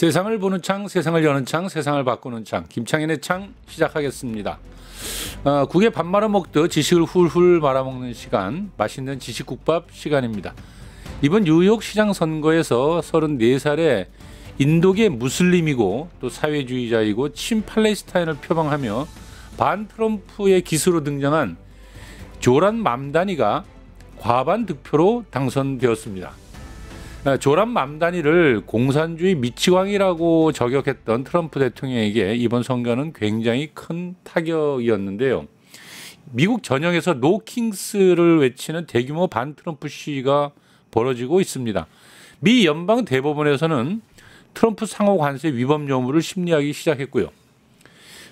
세상을 보는 창, 세상을 여는 창, 세상을 바꾸는 창, 김창현의 창 시작하겠습니다. 국에 밥 말아 먹듯 지식을 훌훌 말아먹는 시간, 맛있는 지식국밥 시간입니다. 이번 뉴욕 시장 선거에서 34살의 인도계 무슬림이고 또 사회주의자이고 친팔레스타인을 표방하며 반 트럼프의 기수로 등장한 조란 맘다니가 과반 득표로 당선되었습니다. 조란 맘다니를 공산주의 미치광이라고 저격했던 트럼프 대통령에게 이번 선거는 굉장히 큰 타격이었는데요. 미국 전역에서 노 킹스를 외치는 대규모 반 트럼프 시위가 벌어지고 있습니다. 미 연방 대법원에서는 트럼프 상호 관세 위법 여부를 심리하기 시작했고요.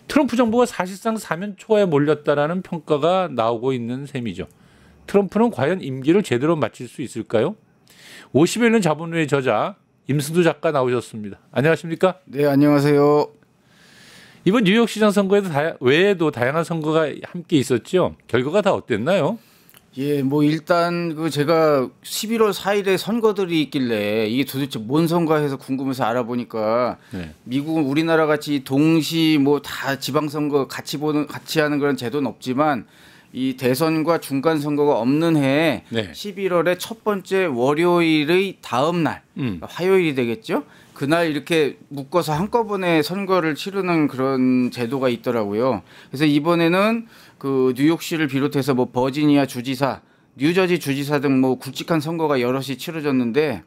트럼프 정부가 사실상 사면 초과에 몰렸다라는 평가가 나오고 있는 셈이죠. 트럼프는 과연 임기를 제대로 마칠 수 있을까요? 50여 년 자본주의 저자 임승두 작가 나오셨습니다. 안녕하십니까? 네, 안녕하세요. 이번 뉴욕 시장 선거에도 외에도 다양한 선거가 함께 있었죠. 결과가 다 어땠나요? 예, 뭐 일단 제가 11월 4일에 선거들이 있길래 이게 도대체 뭔 선거야 해서 궁금해서 알아보니까 네. 미국은 우리나라 같이 동시 뭐 다 지방선거 같이 하는 그런 제도는 없지만 이 대선과 중간 선거가 없는 해에 네. 11월에 첫 번째 월요일의 다음 날 화요일이 되겠죠. 그날 이렇게 묶어서 한꺼번에 선거를 치르는 그런 제도가 있더라고요. 그래서 이번에는 그 뉴욕시를 비롯해서 뭐 버지니아 주지사, 뉴저지 주지사 등 뭐 굵직한 선거가 여럿이 치러졌는데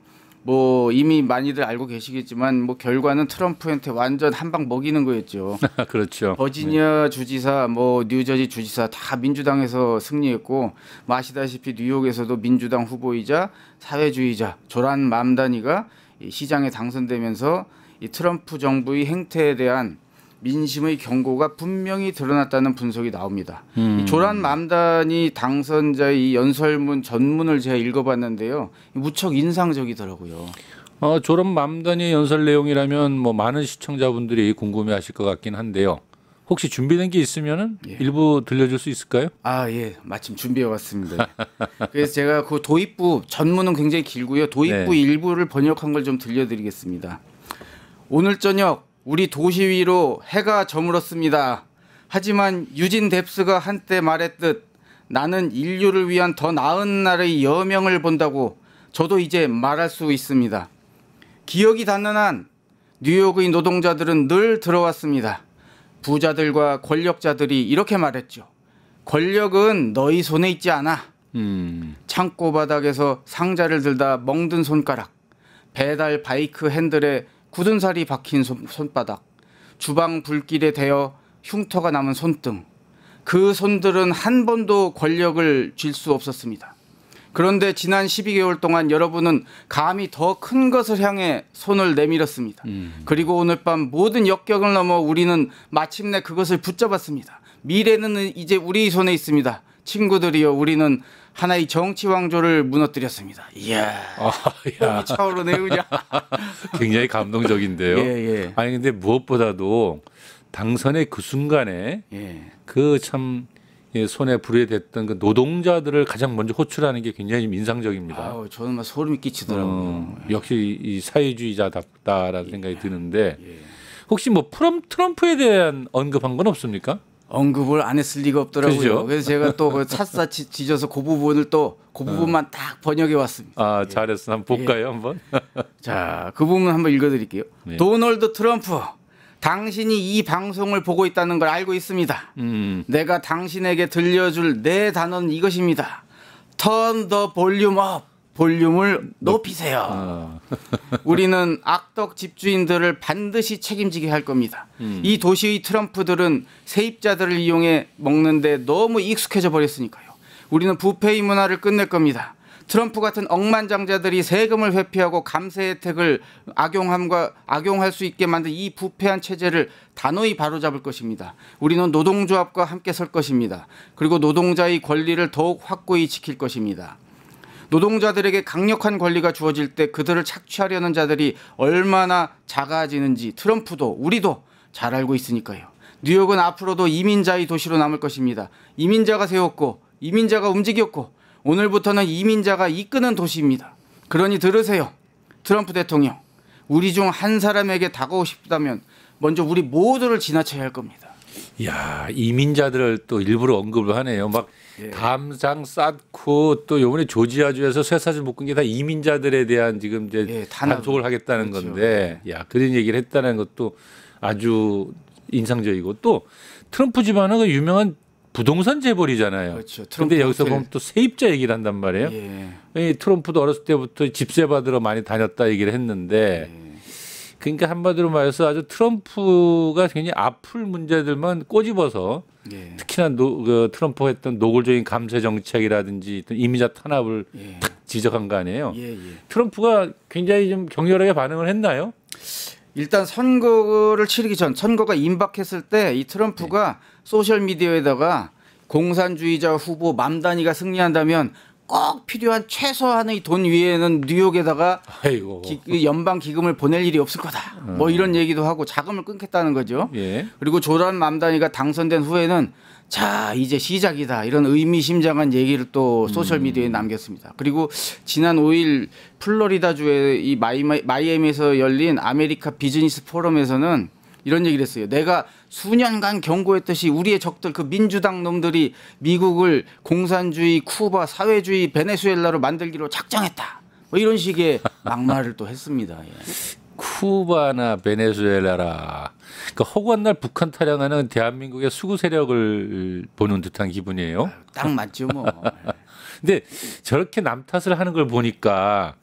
뭐 이미 많이들 알고 계시겠지만 뭐 결과는 트럼프한테 완전 한 방 먹이는 거였죠. 그렇죠. 버지니아 주지사, 뭐 뉴저지 주지사 다 민주당에서 승리했고 뭐 아시다시피 뉴욕에서도 민주당 후보이자 사회주의자 조란 맘다니가 시장에 당선되면서 이 트럼프 정부의 행태에 대한 민심의 경고가 분명히 드러났다는 분석이 나옵니다. 이 조란 맘다니 당선자의 이 연설문 전문을 제가 읽어봤는데요. 무척 인상적이더라고요. 조란 맘다니의 연설 내용이라면 뭐 많은 시청자분들이 궁금해하실 것 같긴 한데요. 혹시 준비된 게 있으면은 예. 일부 들려줄 수 있을까요? 아, 예, 마침 준비해 왔습니다. 그래서 제가 그 도입부 전문은 굉장히 길고요. 도입부 네. 일부를 번역한 걸 좀 들려드리겠습니다. 오늘 저녁 우리 도시 위로 해가 저물었습니다. 하지만 유진 뎁스가 한때 말했듯 나는 인류를 위한 더 나은 날의 여명을 본다고 저도 이제 말할 수 있습니다. 기억이 닿는 한 뉴욕의 노동자들은 늘 들어왔습니다. 부자들과 권력자들이 이렇게 말했죠. 권력은 너희 손에 있지 않아. 창고 바닥에서 상자를 들다 멍든 손가락, 배달 바이크 핸들에 굳은 살이 박힌 손바닥, 주방 불길에 대어 흉터가 남은 손등. 그 손들은 한 번도 권력을 쥘 수 없었습니다. 그런데 지난 12개월 동안 여러분은 감히 더 큰 것을 향해 손을 내밀었습니다. 그리고 오늘 밤 모든 역경을 넘어 우리는 마침내 그것을 붙잡았습니다. 미래는 이제 우리 손에 있습니다. 친구들이여, 우리는 하나의 정치 왕조를 무너뜨렸습니다. 이야, 몸이 차오르네요. 굉장히 감동적인데요. 예, 예. 아니 근데 무엇보다도 당선의 그 순간에 예. 그 참 손에 불에 댔던 그 노동자들을 가장 먼저 호출하는 게 굉장히 인상적입니다. 아우, 저는 막 소름이 끼치더라고요. 역시 이 사회주의자답다라는 생각이 드는데 혹시 뭐 트럼프에 대한 언급한 건 없습니까? 언급을 안 했을 리가 없더라고요. 그렇죠? 그래서 제가 또 그 샅샅이 지져서 그 부분을 또 그 부분만 딱 번역해 왔습니다. 아, 잘했어. 한번 볼까요, 한번? 자, 그 부분 한번 읽어드릴게요. 네. 도널드 트럼프, 당신이 이 방송을 보고 있다는 걸 알고 있습니다. 내가 당신에게 들려줄 내 단어는 이것입니다. Turn the volume up. 볼륨을 높이세요. 우리는 악덕 집주인들을 반드시 책임지게 할 겁니다. 이 도시의 트럼프들은 세입자들을 이용해 먹는데 너무 익숙해져 버렸으니까요. 우리는 부패의 문화를 끝낼 겁니다. 트럼프 같은 억만장자들이 세금을 회피하고 감세 혜택을 악용할 수 있게 만든 이 부패한 체제를 단호히 바로잡을 것입니다. 우리는 노동조합과 함께 설 것입니다. 그리고 노동자의 권리를 더욱 확고히 지킬 것입니다. 노동자들에게 강력한 권리가 주어질 때 그들을 착취하려는 자들이 얼마나 작아지는지 트럼프도 우리도 잘 알고 있으니까요. 뉴욕은 앞으로도 이민자의 도시로 남을 것입니다. 이민자가 세웠고 이민자가 움직였고 오늘부터는 이민자가 이끄는 도시입니다. 그러니 들으세요. 트럼프 대통령. 우리 중 한 사람에게 다가오고 싶다면 먼저 우리 모두를 지나쳐야 할 겁니다. 야, 이민자들을 또 일부러 언급을 하네요. 막 예. 담장 쌓고 또 요번에 조지아주에서 쇠사슬 묶은 게 다 이민자들에 대한 지금 이제 예, 단속을 하겠다는 그렇죠. 건데, 야, 그런 얘기를 했다는 것도 아주 인상적이고, 또 트럼프 집안은 그 유명한 부동산 재벌이잖아요. 그렇죠. 그런데 여기서 호텔. 보면 또 세입자 얘기를 한단 말이에요. 예. 이 트럼프도 어렸을 때부터 집세 받으러 많이 다녔다 얘기를 했는데, 그러니까 한마디로 말해서 아주 트럼프가 굉장히 아플 문제들만 꼬집어서 예. 특히나 그 트럼프가 했던 노골적인 감세 정책이라든지 어떤 이민자 탄압을 예. 탁 지적한 거 아니에요. 예. 트럼프가 굉장히 좀 격렬하게 반응을 했나요? 일단 선거를 치르기 전 선거가 임박했을 때 이 트럼프가 소셜 미디어에다가 공산주의자 후보 맘다니가 승리한다면 꼭 필요한 최소한의 돈 위에는 뉴욕에다가 아이고. 연방 기금을 보낼 일이 없을 거다. 뭐 이런 얘기도 하고 자금을 끊겠다는 거죠. 예. 그리고 조란 맘다니가 당선된 후에는 자 이제 시작이다 이런 의미심장한 얘기를 또 소셜 미디어에 남겼습니다. 그리고 지난 5일 플로리다주의 이 마이애미에서 열린 아메리카 비즈니스 포럼에서는 이런 얘기를 했어요. 내가 수년간 경고했듯이 우리의 적들 그 민주당 놈들이 미국을 공산주의, 쿠바, 사회주의, 베네수엘라로 만들기로 작정했다. 뭐 이런 식의 막말을 또 했습니다. 예. 쿠바나 베네수엘라라. 그러니까 허구한 날 북한 타령하는 대한민국의 수구 세력을 보는 듯한 기분이에요. 딱 맞죠 뭐. 근데 저렇게 남 탓을 하는 걸 보니까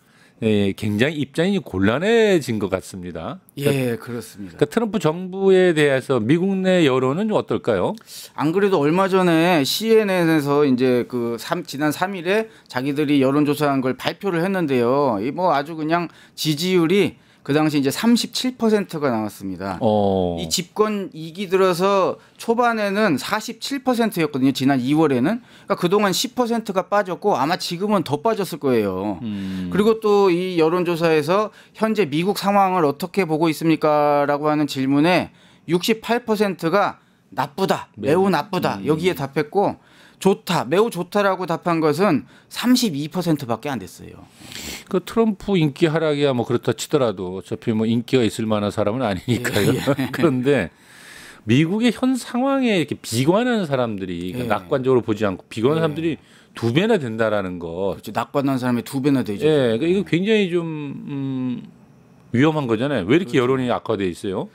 굉장히 입장이 곤란해진 것 같습니다. 예, 그렇습니다. 그러니까 트럼프 정부에 대해서 미국 내 여론은 어떨까요? 안 그래도 얼마 전에 CNN에서 이제 지난 3일에 자기들이 여론조사한 걸 발표를 했는데요. 이 뭐 아주 그냥 지지율이 그 당시 이제 37%가 나왔습니다. 이 집권 2기 들어서 초반에는 47%였거든요. 지난 2월에는. 그러니까 그동안 10%가 빠졌고 아마 지금은 더 빠졌을 거예요. 그리고 또 이 여론조사에서 현재 미국 상황을 어떻게 보고 있습니까?라고 하는 질문에 68%가 나쁘다, 매우 나쁘다 여기에 답했고 좋다, 매우 좋다라고 답한 것은 32%밖에 안 됐어요. 그 트럼프 인기 하락이야 뭐 그렇다 치더라도 어차피 뭐 인기가 있을 만한 사람은 아니니까요. 그런데 미국의 현 상황에 이렇게 비관하는 사람들이 그러니까 낙관적으로 보지 않고 비관하는 사람들이 2배나 된다라는 거. 그렇죠. 낙관한 사람이 2배나 되죠. 예, 그러니까 이거 굉장히 좀 위험한 거잖아요. 왜 이렇게 여론이 악화돼 있어요?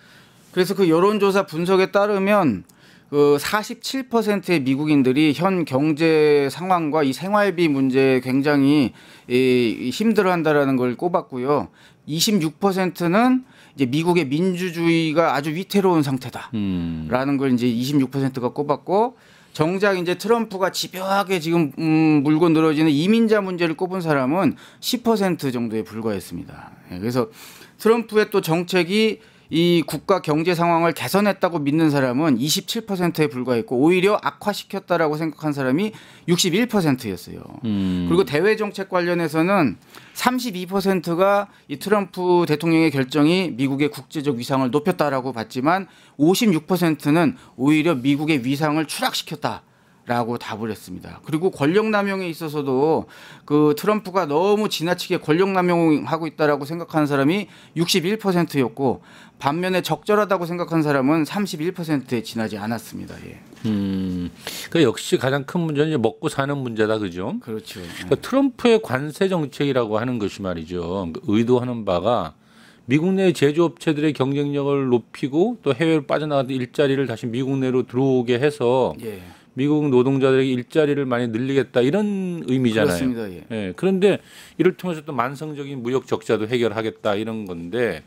그래서 그 여론조사 분석에 따르면 그 47%의 미국인들이 현 경제 상황과 이 생활비 문제에 굉장히 힘들어한다라는 걸 꼽았고요. 26%는 이제 미국의 민주주의가 아주 위태로운 상태다라는 걸 이제 26%가 꼽았고 정작 이제 트럼프가 집요하게 지금 물고 늘어지는 이민자 문제를 꼽은 사람은 10% 정도에 불과했습니다. 그래서 트럼프의 또 정책이 이 국가 경제 상황을 개선했다고 믿는 사람은 27%에 불과했고 오히려 악화시켰다라고 생각한 사람이 61%였어요. 그리고 대외 정책 관련해서는 32%가 이 트럼프 대통령의 결정이 미국의 국제적 위상을 높였다라고 봤지만 56%는 오히려 미국의 위상을 추락시켰다. 라고 답을 했습니다. 그리고 권력 남용에 있어서도 그 트럼프가 너무 지나치게 권력 남용하고 있다라고 생각하는 사람이 61%였고 반면에 적절하다고 생각한 사람은 31%에 지나지 않았습니다. 예. 그 역시 가장 큰 문제는 이제 먹고 사는 문제다, 그죠? 그렇죠. 그러니까 트럼프의 관세 정책이라고 하는 것이 말이죠. 의도하는 바가 미국 내 제조업체들의 경쟁력을 높이고 또 해외로 빠져나가던 일자리를 다시 미국 내로 들어오게 해서 예. 미국 노동자들에게 일자리를 많이 늘리겠다 이런 의미잖아요. 그렇습니다. 예. 예, 그런데 이를 통해서 또 만성적인 무역 적자도 해결하겠다 이런 건데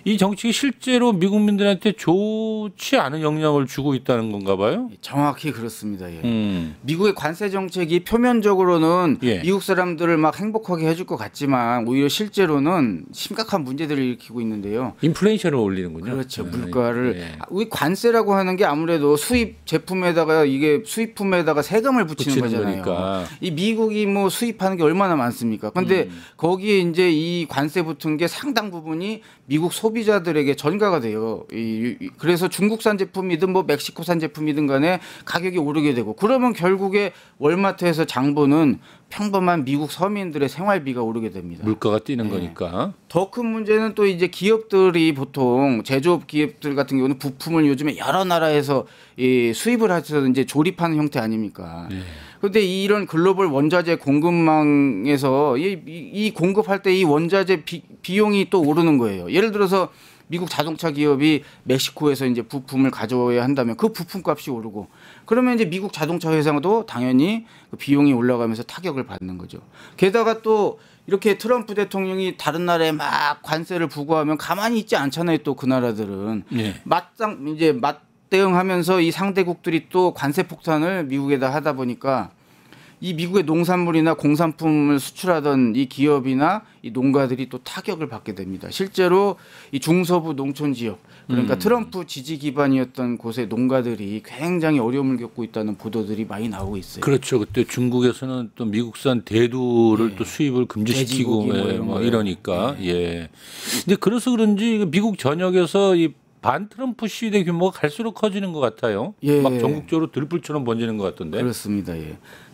이 정책이 실제로 미국민들한테 좋지 않은 영향을 주고 있다는 건가 봐요. 정확히 그렇습니다. 예. 미국의 관세 정책이 표면적으로는 미국 사람들을 막 행복하게 해줄 것 같지만 오히려 실제로는 심각한 문제들을 일으키고 있는데요. 인플레이션을 올리는군요. 그렇죠. 물가를 우리 관세라고 하는 게 아무래도 수입 제품에다가 이게 수입품에다가 세금을 붙이는 거잖아요. 거니까. 이 미국이 뭐 수입하는 게 얼마나 많습니까? 그런데 거기에 이제 이 관세 붙은 게 상당 부분이 미국 소비자들에게 전가가 돼요. 그래서 중국산 제품이든 뭐 멕시코산 제품이든 간에 가격이 오르게 되고 그러면 결국에 월마트에서 장 보는 평범한 미국 서민들의 생활비가 오르게 됩니다. 물가가 뛰는 거니까. 더 큰 문제는 또 이제 기업들이 보통 제조업 기업들 같은 경우는 부품을 요즘에 여러 나라에서 수입을 해서 이제 조립하는 형태 아닙니까? 그런데 이런 글로벌 원자재 공급망에서 이 공급할 때 이 원자재 비용이 또 오르는 거예요. 예를 들어서 미국 자동차 기업이 멕시코에서 이제 부품을 가져와야 한다면 그 부품 값이 오르고 그러면 이제 미국 자동차 회사도 당연히 그 비용이 올라가면서 타격을 받는 거죠. 게다가 또 이렇게 트럼프 대통령이 다른 나라에 막 관세를 부과하면 가만히 있지 않잖아요. 또 그 나라들은 맞대응하면서 이 상대국들이 또 관세 폭탄을 미국에다 하다 보니까 이 미국의 농산물이나 공산품을 수출하던 이 기업이나 이 농가들이 또 타격을 받게 됩니다. 실제로 이 중서부 농촌 지역 그러니까 트럼프 지지 기반이었던 곳의 농가들이 굉장히 어려움을 겪고 있다는 보도들이 많이 나오고 있어요. 그렇죠. 그때 중국에서는 또 미국산 대두를 또 수입을 금지시키고 뭐 이러니까. 근데 그래서 그런지 미국 전역에서 이 반 트럼프 시위대 규모가 갈수록 커지는 것 같아요. 막 전국적으로 들불처럼 번지는 것 같던데. 그렇습니다.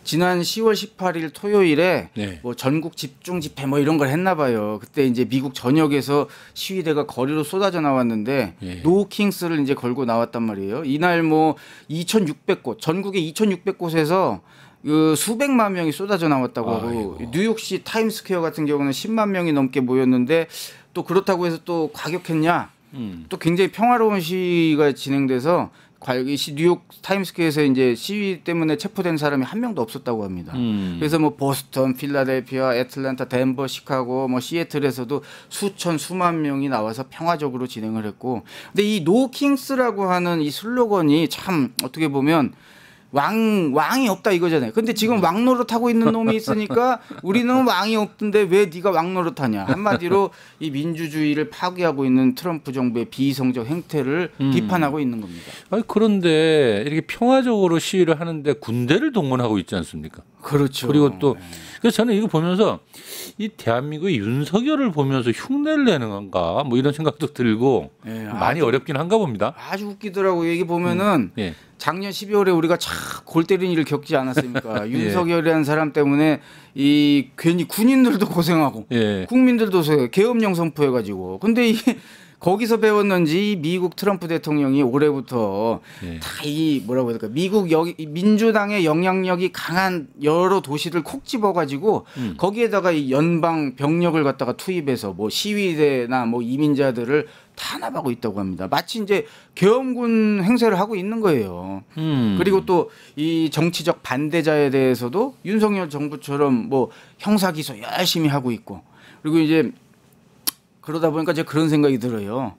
지난 10월 18일 토요일에 뭐 전국 집중 집회 뭐 이런 걸 했나 봐요. 그때 이제 미국 전역에서 시위대가 거리로 쏟아져 나왔는데 노 킹스를 이제 걸고 나왔단 말이에요. 이날 뭐 2,600곳 전국의 2,600곳에서 그 수백만 명이 쏟아져 나왔다고 하고 뉴욕시 타임스퀘어 같은 경우는 10만 명이 넘게 모였는데 또 그렇다고 해서 또 과격했냐? 또 굉장히 평화로운 시위가 진행돼서 뉴욕 타임스퀘어에서 이제 시위 때문에 체포된 사람이 한 명도 없었다고 합니다. 그래서 뭐 보스턴, 필라델피아, 애틀랜타, 덴버, 시카고, 뭐 시애틀에서도 수만 명이 나와서 평화적으로 진행을 했고, 근데 이 노 킹스라고 하는 이 슬로건이 참 어떻게 보면 왕이 없다 이거잖아요. 근데 지금 왕 노릇하고 있는 놈이 있으니까 우리는 왕이 없던데 왜 네가 왕 노릇하냐. 한마디로 이 민주주의를 파괴하고 있는 트럼프 정부의 비이성적 행태를 비판하고 있는 겁니다. 아니, 그런데 이렇게 평화적으로 시위를 하는데 군대를 동원하고 있지 않습니까? 그렇죠. 그리고 또 그래서 저는 이거 보면서 이 대한민국의 윤석열을 보면서 흉내를 내는 건가 뭐 이런 생각도 들고 많이 어렵긴 한가 봅니다. 아주 웃기더라고요. 이게 보면은 작년 12월에 우리가 참 골 때리는 일을 겪지 않았습니까? 윤석열이라는 사람 때문에 이 괜히 군인들도 고생하고 국민들도 고생하고 계엄령 선포해가지고 근데 거기서 배웠는지 미국 트럼프 대통령이 올해부터 다 이 뭐라고 해야 될까 미국 민주당의 영향력이 강한 여러 도시를 콕 집어가지고 거기에다가 이 연방 병력을 갖다가 투입해서 뭐 시위대나 뭐 이민자들을 탄압하고 있다고 합니다. 마치 이제 계엄군 행세를 하고 있는 거예요. 그리고 또 이 정치적 반대자에 대해서도 윤석열 정부처럼 뭐 형사 기소 열심히 하고 있고 그리고 이제 그러다 보니까 제가 그런 생각이 들어요.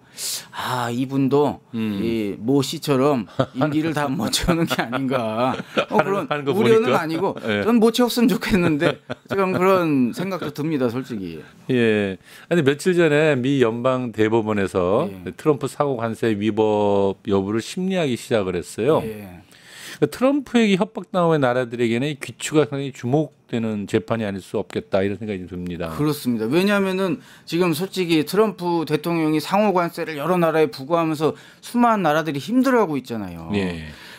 아, 이분도 이 모 씨처럼 임기를 다 못 채우는 게 아닌가. 그런 우려는 아니고 전 못 채웠으면 좋겠는데 지금 그런 생각도 듭니다, 솔직히. 아니 며칠 전에 미 연방 대법원에서 트럼프 상호 관세 위법 여부를 심리하기 시작을 했어요. 트럼프에게 협박당한 나라들에게는 귀추가 상당히 주목되는 재판이 아닐 수 없겠다 이런 생각이 듭니다. 그렇습니다. 왜냐하면은 지금 솔직히 트럼프 대통령이 상호 관세를 여러 나라에 부과하면서 수많은 나라들이 힘들어하고 있잖아요.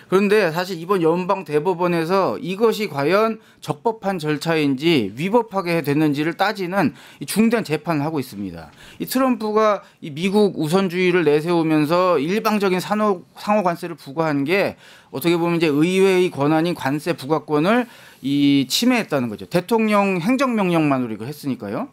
그런데 사실 이번 연방 대법원에서 이것이 과연 적법한 절차인지 위법하게 됐는지를 따지는 중대한 재판을 하고 있습니다. 이 트럼프가 이 미국 우선주의를 내세우면서 일방적인 상호 관세를 부과한 게 어떻게 보면 이제 의회의 권한인 관세 부과권을 이 침해했다는 거죠. 대통령 행정명령만으로 이거 했으니까요.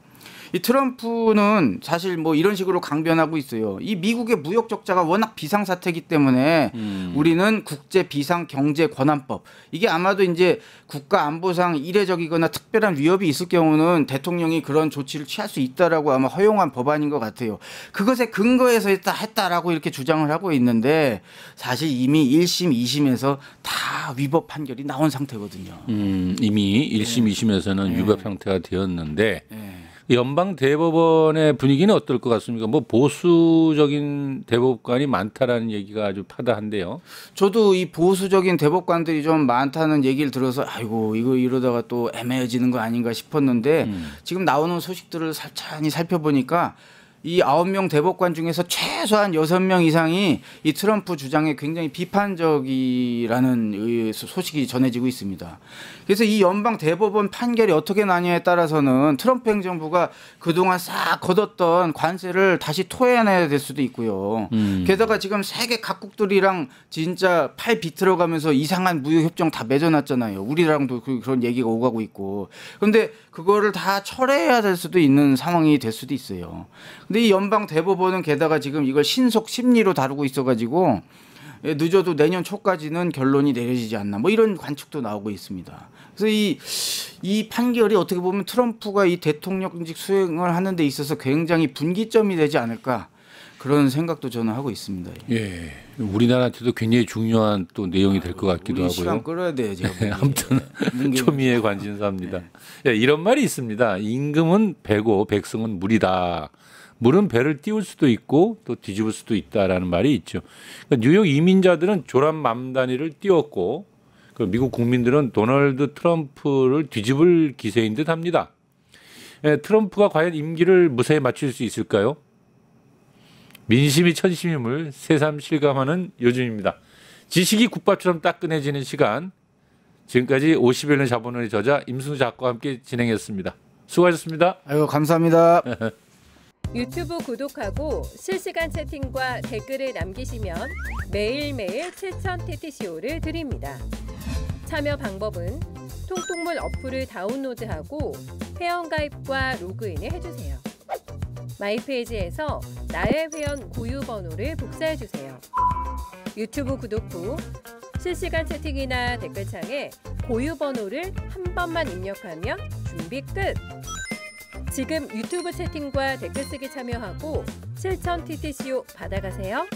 이 트럼프는 사실 뭐 이런 식으로 강변하고 있어요. 이 미국의 무역 적자가 워낙 비상사태이기 때문에 우리는 국제 비상 경제 권한법 이게 아마도 이제 국가 안보상 이례적이거나 특별한 위협이 있을 경우는 대통령이 그런 조치를 취할 수 있다라고 아마 허용한 법안인 것 같아요. 그것에 근거해서 했다라고 이렇게 주장을 하고 있는데 사실 이미 1심, 2심에서 다 위법 판결이 나온 상태거든요. 이미 1심, 2심에서는 위법 형태가 되었는데 연방 대법원의 분위기는 어떨 것 같습니까? 뭐 보수적인 대법관이 많다라는 얘기가 아주 파다한데요. 저도 이 보수적인 대법관들이 좀 많다는 얘기를 들어서 아이고 이거 이러다가 또 애매해지는 거 아닌가 싶었는데 지금 나오는 소식들을 찬히 살펴보니까 이 9명 대법관 중에서 최소한 6명 이상이 이 트럼프 주장에 굉장히 비판적이라는 소식이 전해지고 있습니다. 그래서 이 연방 대법원 판결이 어떻게 나냐에 따라서는 트럼프 행정부가 그동안 싹 걷었던 관세를 다시 토해내야 될 수도 있고요. 게다가 지금 세계 각국들이랑 진짜 팔 비틀어가면서 이상한 무역협정 다 맺어놨잖아요. 우리랑도 그런 얘기가 오가고 있고. 그런데 그거를 다 철회해야 될 수도 있는 상황이 될 수도 있어요. 근데 이 연방 대법원은 게다가 지금 이걸 신속 심리로 다루고 있어가지고 늦어도 내년 초까지는 결론이 내려지지 않나 뭐 이런 관측도 나오고 있습니다. 그래서 이 판결이 어떻게 보면 트럼프가 이 대통령직 수행을 하는 데 있어서 굉장히 분기점이 되지 않을까 그런 생각도 저는 하고 있습니다. 예, 우리나라한테도 굉장히 중요한 또 내용이 될 것 같기도 하고요. 시간 끌어야 돼요, 제가. 아무튼 초미의 관심사입니다. 예, 이런 말이 있습니다. 임금은 배고 백성은 물이다. 물은 배를 띄울 수도 있고 또 뒤집을 수도 있다라는 말이 있죠. 그러니까 뉴욕 이민자들은 조란맘다니를 띄웠고 그 미국 국민들은 도널드 트럼프를 뒤집을 기세인 듯합니다. 예, 트럼프가 과연 임기를 무사히 마칠 수 있을까요? 민심이 천심임을 새삼 실감하는 요즘입니다. 지식이 국밥처럼 따끈해지는 시간. 지금까지 50여 년 자본론의 저자 임순우 작가와 함께 진행했습니다. 수고하셨습니다. 아이고 감사합니다. 유튜브 구독하고 실시간 채팅과 댓글을 남기시면 매일매일 7,000TTCO를 드립니다. 참여 방법은 통통물 어플을 다운로드하고 회원가입과 로그인을 해주세요. 마이페이지에서 나의 회원 고유 번호를 복사해주세요. 유튜브 구독 후 실시간 채팅이나 댓글창에 고유 번호를 한 번만 입력하면 준비 끝! 지금 유튜브 채팅과 댓글 쓰기 참여하고 7,000TTCO 받아가세요.